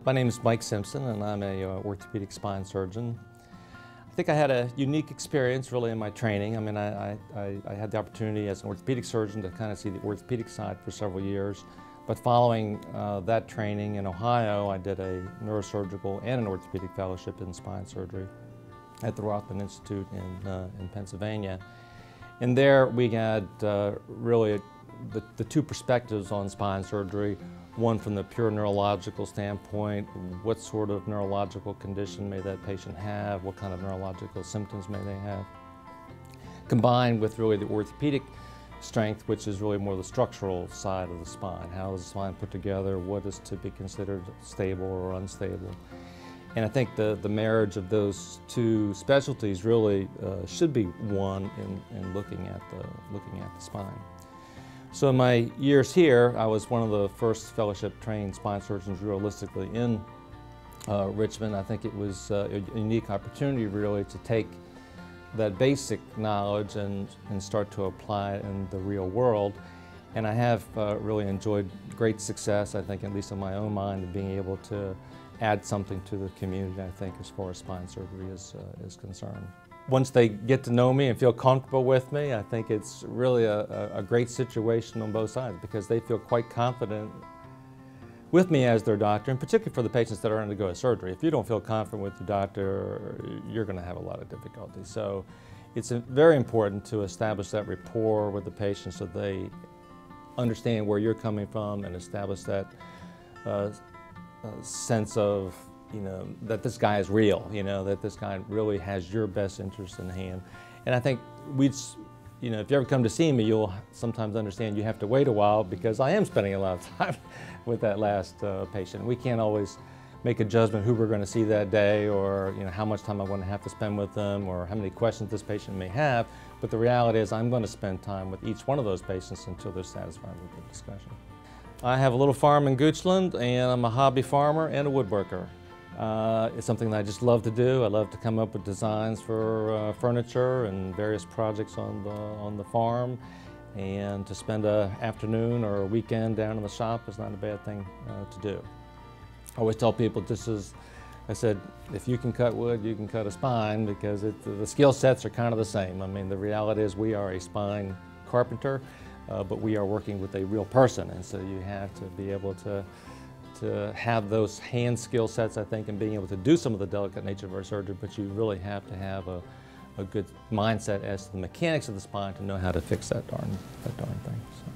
My name is Mike Simpson, and I'm a orthopedic spine surgeon. I think I had a unique experience really in my training. I mean, I had the opportunity as an orthopedic surgeon to kind of see the orthopedic side for several years. But following that training in Ohio, I did a neurosurgical and an orthopedic fellowship in spine surgery at the Rothman Institute in Pennsylvania. And there we had really the two perspectives on spine surgery. One from the pure neurological standpoint, what sort of neurological condition may that patient have, what kind of neurological symptoms may they have, combined with really the orthopedic strength, which is really more the structural side of the spine. How is the spine put together, what is to be considered stable or unstable. And I think the marriage of those two specialties really should be one in looking at the spine. So in my years here, I was one of the first fellowship-trained spine surgeons realistically in Richmond. I think it was a unique opportunity really to take that basic knowledge and start to apply it in the real world. And I have really enjoyed great success, I think, at least in my own mind, of being able to add something to the community, I think, as far as spine surgery is concerned. Once they get to know me and feel comfortable with me, I think it's really a great situation on both sides because they feel quite confident with me as their doctor, and particularly for the patients that are undergoing surgery. If you don't feel confident with your doctor, you're going to have a lot of difficulty. So it's very important to establish that rapport with the patient so they understand where you're coming from and establish that sense of that this guy is real, that this guy really has your best interest in hand. And I think if you ever come to see me, you'll sometimes understand you have to wait a while because I am spending a lot of time with that last patient. We can't always make a judgment who we're going to see that day or how much time I'm going to have to spend with them or how many questions this patient may have. But the reality is I'm going to spend time with each one of those patients until they're satisfied with the discussion. I have a little farm in Goochland, and I'm a hobby farmer and a woodworker. It's something that I just love to do. I love to come up with designs for furniture and various projects on the farm, and to spend an afternoon or a weekend down in the shop is not a bad thing to do. I always tell people, I said, if you can cut wood, you can cut a spine, because the skill sets are kind of the same. I mean, the reality is we are a spine carpenter, but we are working with a real person, and so you have to be able to have those hand skill sets, I think, and being able to do some of the delicate nature of our surgery, but you really have to have a good mindset as to the mechanics of the spine to know how to fix that darn thing. So.